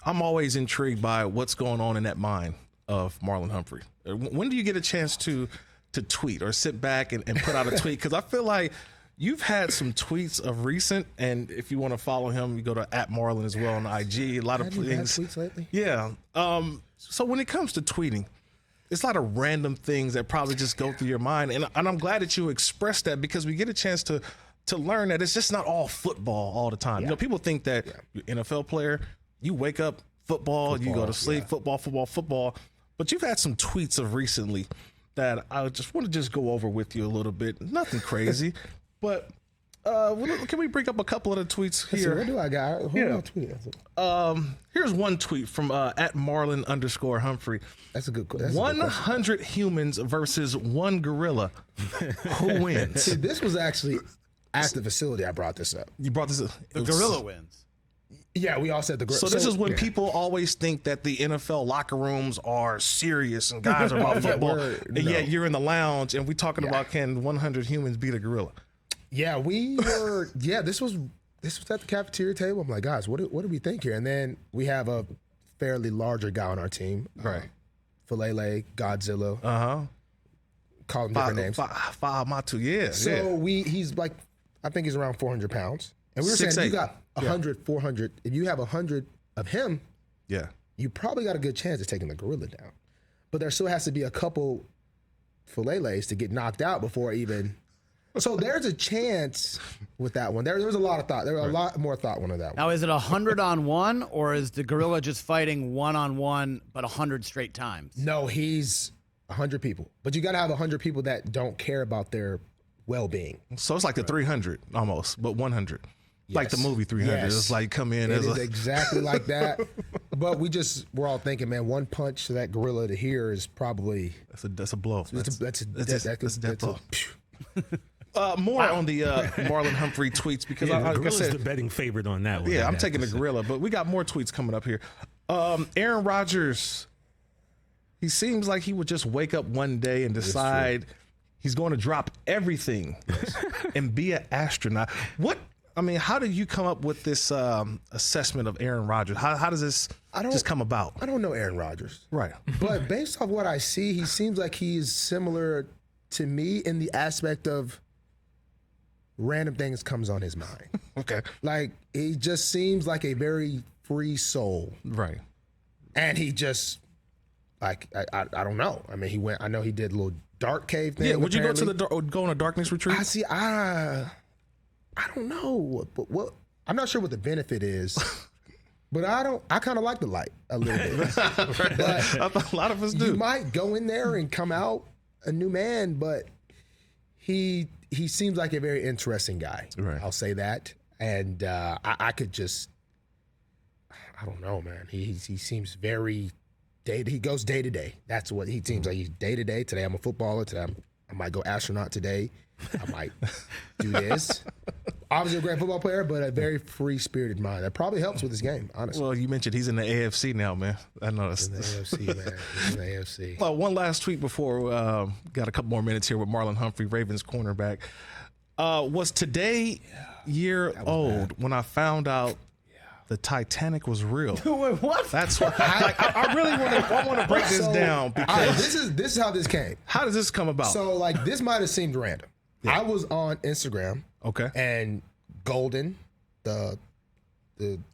I'm always intrigued by what's going on in that mind of Marlon Humphrey. When do you get a chance to tweet or sit back and put out a tweet? Because I feel like you've had some tweets of recent, and if you want to follow him, you go to @Marlon as well on IG. A lot of things. Tweets lately? Yeah. So when it comes to tweeting, it's a lot of random things that probably just go through your mind, and I'm glad that you expressed that, because we get a chance to learn that it's just not all football all the time. You know, people think that you're an NFL player, you wake up football, you go to sleep football. But you've had some tweets of recently that I just want to just go over with you a little bit. Nothing crazy, but can we bring up a couple of the tweets here? What do I got? Who am I tweeting? Here's one tweet from @Marlon_Humphrey. That's a good question. 100 humans versus one gorilla. Who wins? See, this was actually at the facility I brought this up. You brought this up. The gorilla wins. Yeah, we all said the gorilla. So this is when people always think that the NFL locker rooms are serious and guys are about football, and yet you're in the lounge and we talking about, can 100 humans beat a gorilla? Yeah, we were. Yeah, this was at the cafeteria table. I'm like, guys, what do we think here? And then we have a fairly larger guy on our team, right? Falele, Godzilla. Call him different names. Matu, yeah. So he's like, I think he's around 400 pounds. And we were saying, if you got 100, 400, if you have 100 of him, you probably got a good chance of taking the gorilla down. But there still has to be a couple Faleles to get knocked out before even. So there's a chance with that one. There was a lot of thought. There was a lot more thought one of that one. Now, is it 100-on-1, or is the gorilla just fighting 1-on-1 but 100 straight times? No, he's 100 people. But you got to have 100 people that don't care about their well-being. So it's like the 300 almost, but 100. Yes. Like the movie 300. Yes. It's like come in It as is exactly like that. But we're all thinking, man, one punch to that gorilla to here is probably that's a blow. That's a death blow. More on the Marlon Humphrey tweets, because the gorilla's the betting favorite on that one. Yeah, I'm taking the gorilla, but we got more tweets coming up here. Aaron Rodgers, he seems like he would just wake up one day and decide he's going to drop everything and be an astronaut. How did you come up with this assessment of Aaron Rodgers? How does this just come about? I don't know Aaron Rodgers. Right. But based off what I see, he seems like he's similar to me in the aspect of random things comes on his mind. Okay. Like, he just seems like a very free soul. Right. And he just, like, I don't know. I mean, I know he did a little dark cave thing. Yeah, would you go on a darkness retreat? I don't know, but I'm not sure what the benefit is, but I kind of like the light a little bit. But a lot of us do. You might go in there and come out a new man, but he seems like a very interesting guy. Right. I'll say that. And I could just, I don't know, man. He seems very he goes day to day. That's what he seems like. He's day to day. Today I'm a footballer. Today I might go astronaut today. I might do this. Obviously a great football player, but a very free-spirited mind. That probably helps with his game, honestly. Well, you mentioned he's in the AFC now, man. I know that's in the AFC, man. He's in the AFC. Well, one last tweet before got a couple more minutes here with Marlon Humphrey, Ravens cornerback. Was today year old when I found out the Titanic was real. Wait, what? That's what I really want to break this down, because this is how this came. How does this come about? So, like, this might have seemed random. I was on Instagram. Okay. And Golden, the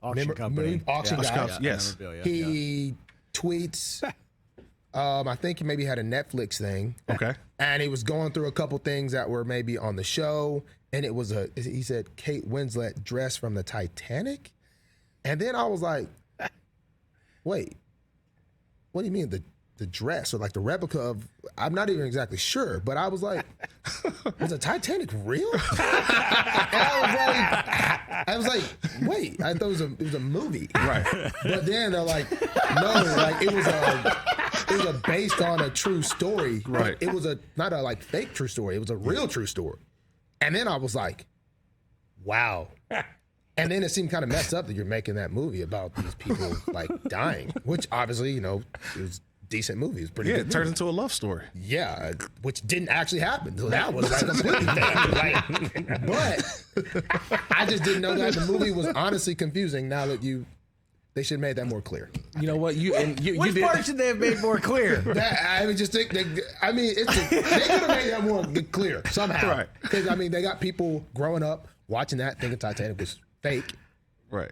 auction company, auction guy, yes, he tweets. I think he maybe had a Netflix thing. Okay. And he was going through a couple things that were maybe on the show, and it was he said Kate Winslet dressed from the Titanic, and then I was like, wait, what do you mean the dress, or like the replica of? I'm not even exactly sure, but I was like, was the Titanic real? And I was like, wait, I thought it was a movie, right? But then they're like, no, like it was based on a true story, right? It was not a like fake true story. It was a real true story. And then I was like, wow. And then it seemed kind of messed up that you're making that movie about these people like dying, which obviously, it was decent movie. It was pretty good. It turns into a love story. Yeah, which didn't actually happen. So that was like completely fake. But I just didn't know that the movie was honestly confusing now that you They should have made that more clear. You know what? Which part should they have made more clear? I mean, just think. They could have made that more clear somehow. Right. Because I mean, they got people growing up watching that, thinking Titanic was fake. Right.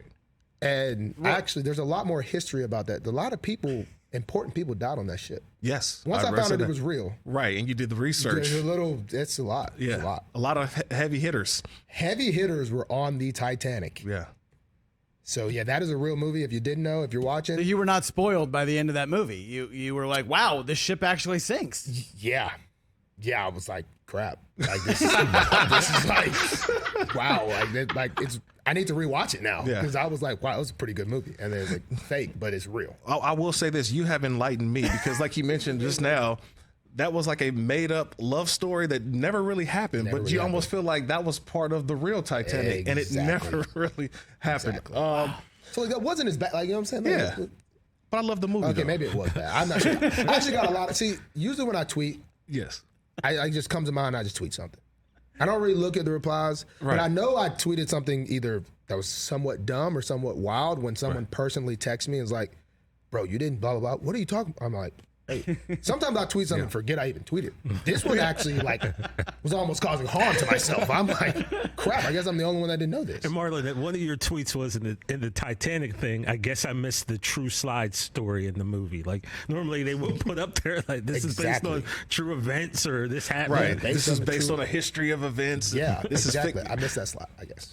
And actually, there's a lot more history about that. A lot of people, important people, died on that ship. Yes. Once I found out it was real. Right, and you did the research. It's a lot. Yeah. It's a lot. A lot of heavy hitters. Heavy hitters were on the Titanic. Yeah. So yeah, that is a real movie. If you didn't know, if you're watching, So you were not spoiled by the end of that movie. You were like, wow, this ship actually sinks. yeah, I was like, crap. Like this is like, wow. Like it's. I need to rewatch it now because I was like, wow, it was a pretty good movie, and then it's like fake, but it's real. I will say this: you have enlightened me because, like you mentioned just now, that was like a made-up love story that never really happened. But you almost feel like that was part of the real Titanic, and it never really happened. Exactly. So like, that wasn't as bad. Like, you know what I'm saying? Like, Yeah. But I love the movie. Okay, though. maybe it was bad. I'm not sure. I actually got a lot of. See, usually when I tweet, Yes. I just comes to mind. I just tweet something. I don't really look at the replies, Right. but I know I tweeted something either that was somewhat dumb or somewhat wild when someone personally texts me and is like, "Bro, you didn't blah blah blah. What are you talking?" I'm like, "Hey." Sometimes I tweet something and forget I even tweeted. This one actually like was almost causing harm to myself. I'm like, crap. I guess I'm the only one that didn't know this. And Marlon, one of your tweets was in the Titanic thing. I guess I missed the true slide story in the movie. Like normally they would put up there like this is based on true events or this happened. Right. This is based on a history of events. Yeah, This exactly. is I missed that slide, I guess.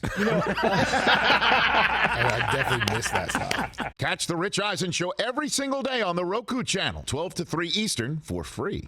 I definitely missed that slide. Catch the Rich Eisen Show every single day on the Roku channel, 12 to 3 Eastern, for free.